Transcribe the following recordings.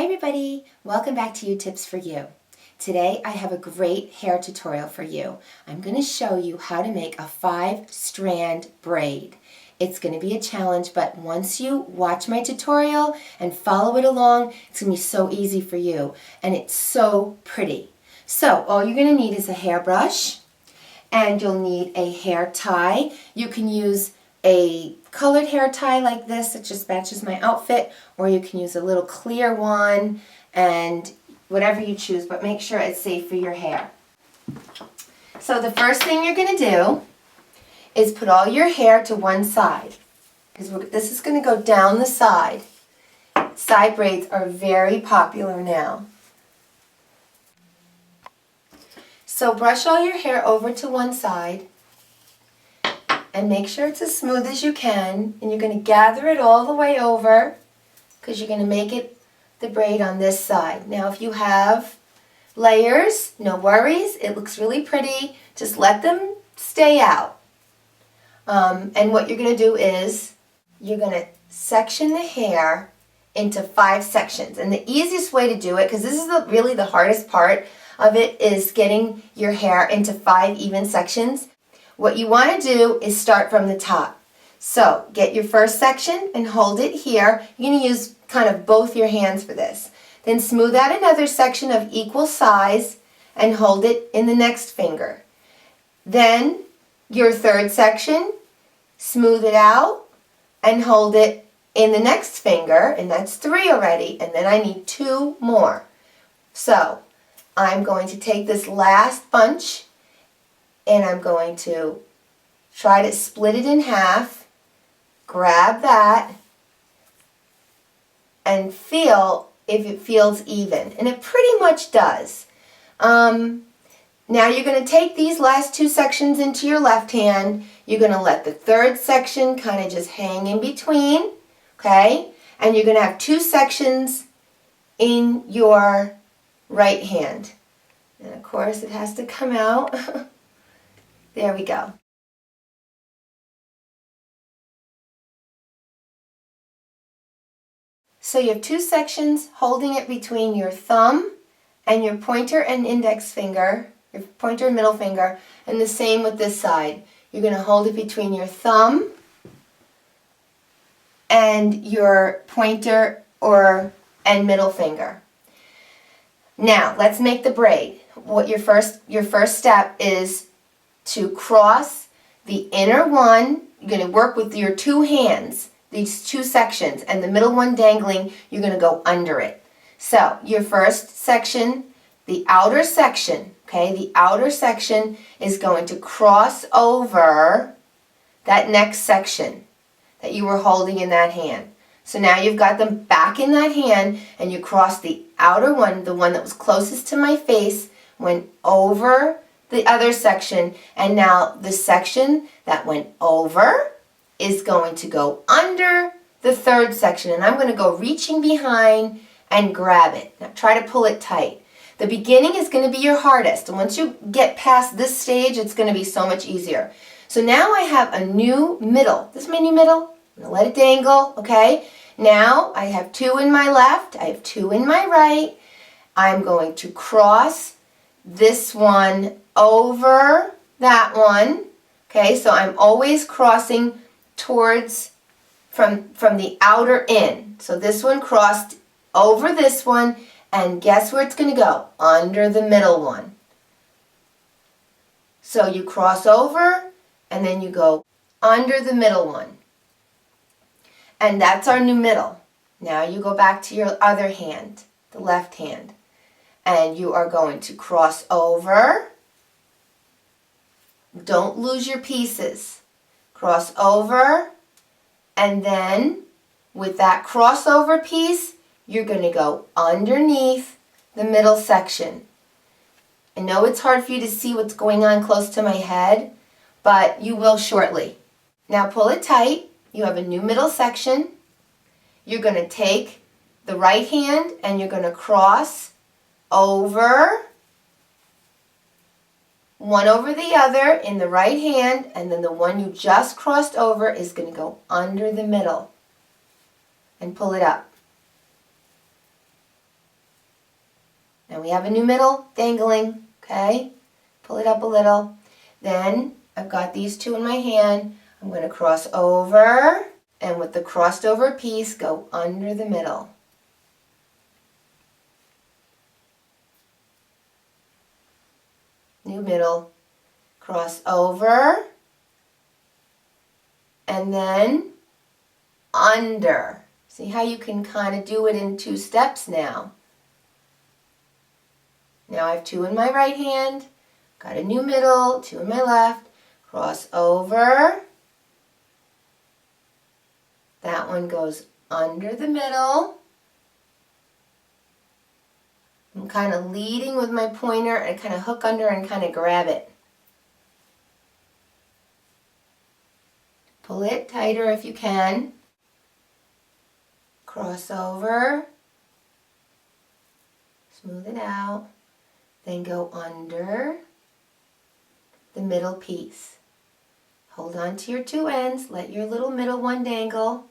everybody, welcome back to You Tips for You. Today I have a great hair tutorial for you. I'm going to show you how to make a 5-strand braid. It's going to be a challenge, but once you watch my tutorial and follow it along, it's going to be so easy for you, and it's so pretty. So all you're going to need is a hairbrush, and you'll need a hair tie. You can use a colored hair tie like this that just matches my outfit, or you can use a little clear one, and whatever you choose, but make sure it's safe for your hair. So the first thing you're going to do is put all your hair to one side, because this is going to go down the side. Side braids are very popular now. So brush all your hair over to one side and make sure it's as smooth as you can, and you're going to gather it all the way over because you're going to make it the braid on this side. Now if you have layers, no worries, it looks really pretty, just let them stay out. And what you're going to do is you're going to section the hair into 5 sections, and the easiest way to do it, because this is really the hardest part of it, is getting your hair into 5 even sections. What you want to do is start from the top. So get your first section and hold it here. You're going to use kind of both your hands for this. Then smooth out another section of equal size and hold it in the next finger. Then your third section, smooth it out and hold it in the next finger, and that's 3 already, and then I need 2 more. So I'm going to take this last bunch and I'm going to try to split it in half, grab that, and feel if it feels even. And it pretty much does. Now you're going to take these last 2 sections into your left hand. You're going to let the third section kind of just hang in between, okay? And you're going to have 2 sections in your right hand. And of course it has to come out. There we go. So you have 2 sections holding it between your thumb and your pointer and index finger, your pointer and middle finger, and the same with this side. You're going to hold it between your thumb and your pointer and middle finger. Now let's make the braid. What your first step is to cross the inner one. You're going to work with your 2 hands, these 2 sections, and the middle one dangling, you're going to go under it. So your first section, the outer section, okay, the outer section is going to cross over that next section that you were holding in that hand. So now you've got them back in that hand, and you cross the outer one, the one that was closest to my face, went over the other section, and now the section that went over is going to go under the third section, and I'm going to go reaching behind and grab it. Now try to pull it tight. The beginning is going to be your hardest, and once you get past this stage, it's going to be so much easier. So now I have a new middle. This is my new middle. I'm going to let it dangle, okay? Now I have 2 in my left, I have 2 in my right. I'm going to cross this one over that one, okay? So I'm always crossing towards from the outer in. So this one crossed over this one, and guess where it's going to go? Under the middle one. So you cross over and then you go under the middle one. And that's our new middle. Now you go back to your other hand, the left hand, and you are going to cross over. Don't lose your pieces. Cross over, and then with that crossover piece, you're going to go underneath the middle section. I know it's hard for you to see what's going on close to my head, but you will shortly. Now pull it tight. You have a new middle section. You're going to take the right hand and you're going to cross over, one over the other in the right hand, and then the one you just crossed over is going to go under the middle and pull it up. Now we have a new middle dangling, okay? Pull it up a little. Then I've got these two in my hand. I'm going to cross over, and with the crossed over piece, go under the middle. New middle, cross over, and then under. See how you can kind of do it in 2 steps now. Now I have 2 in my right hand, got a new middle, 2 in my left, cross over. That one goes under the middle. I'm kind of leading with my pointer and kind of hook under and kind of grab it. Pull it tighter if you can. Cross over. Smooth it out. Then go under the middle piece. Hold on to your 2 ends. Let your little middle one dangle.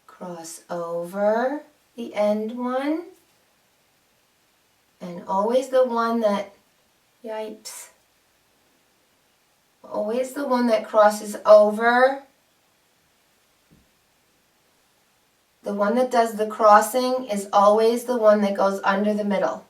Cross over the end one. And always the one that, yipes, always the one that crosses over. The one that does the crossing is always the one that goes under the middle.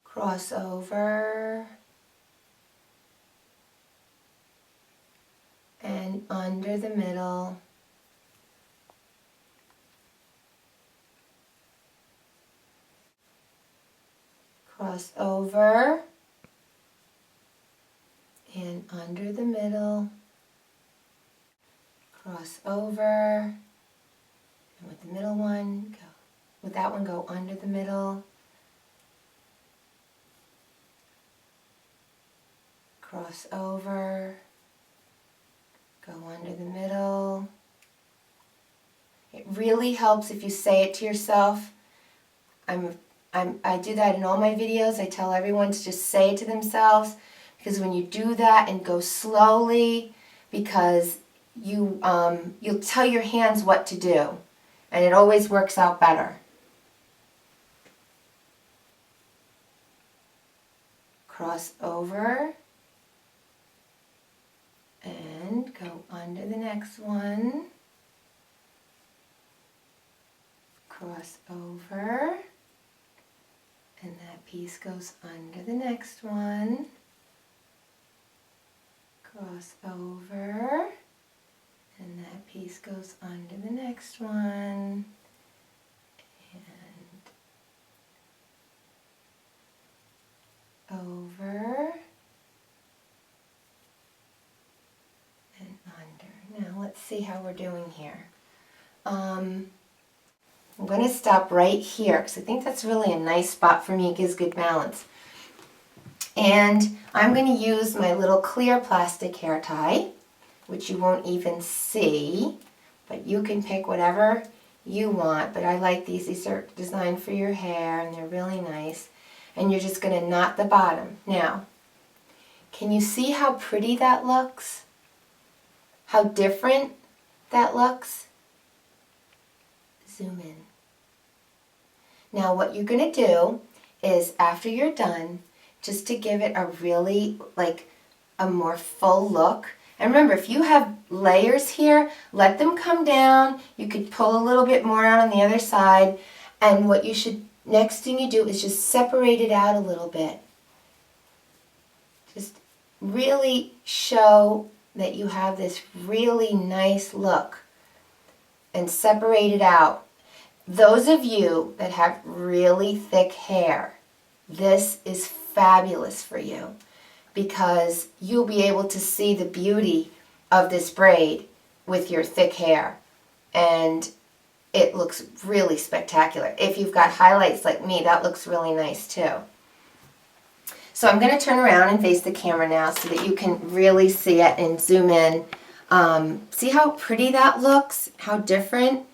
Cross over and under the middle. Cross over and under the middle. Cross over, and with the middle one, go. With that one, go under the middle. Cross over, go under the middle. It really helps if you say it to yourself. I do that in all my videos. I tell everyone to just say it to themselves, because when you do that and go slowly, because you'll tell your hands what to do, and it always works out better. Cross over and go under the next one. Cross over. And that piece goes under the next one. Cross over. And that piece goes under the next one. And over. And under. Now let's see how we're doing here. I'm going to stop right here because I think that's really a nice spot for me. It gives good balance. And I'm going to use my little clear plastic hair tie, which you won't even see, but you can pick whatever you want. But I like these. These are designed for your hair and they're really nice. And you're just going to knot the bottom. Now, can you see how pretty that looks? How different that looks? Zoom in. Now what you're going to do is, after you're done, just to give it a really, like, a more full look. And remember, if you have layers here, let them come down. You could pull a little bit more out on the other side. And what you should, next thing you do is just separate it out a little bit. Just really show that you have this really nice look. And separate it out. Those of you that have really thick hair, this is fabulous for you, because you'll be able to see the beauty of this braid with your thick hair, and it looks really spectacular. If you've got highlights like me, that looks really nice too. So I'm going to turn around and face the camera now so that you can really see it and zoom in. See how pretty that looks? How different?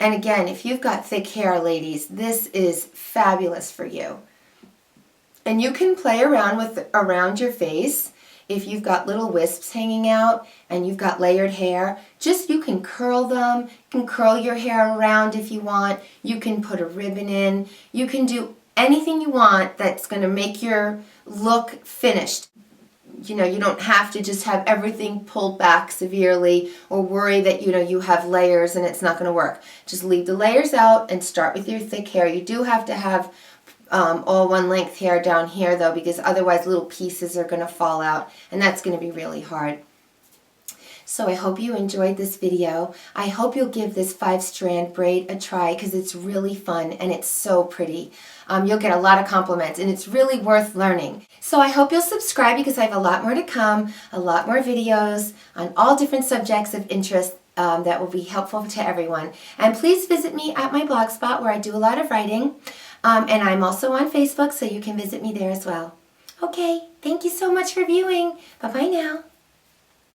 And again, if you've got thick hair, ladies, this is fabulous for you. And you can play around with around your face if you've got little wisps hanging out and you've got layered hair, just you can curl them, you can curl your hair around if you want, you can put a ribbon in, you can do anything you want that's going to make your look finished. You know, you don't have to just have everything pulled back severely or worry that, you know, you have layers and it's not going to work. Just leave the layers out and start with your thick hair. You do have to have all one length hair down here though, because otherwise little pieces are going to fall out and that's going to be really hard. So I hope you enjoyed this video. I hope you'll give this 5-strand braid a try because it's really fun and it's so pretty. You'll get a lot of compliments and it's really worth learning. So I hope you'll subscribe because I have a lot more to come, a lot more videos on all different subjects of interest that will be helpful to everyone. And please visit me at my blog spot where I do a lot of writing. And I'm also on Facebook, so you can visit me there as well. Okay, thank you so much for viewing. Bye-bye now.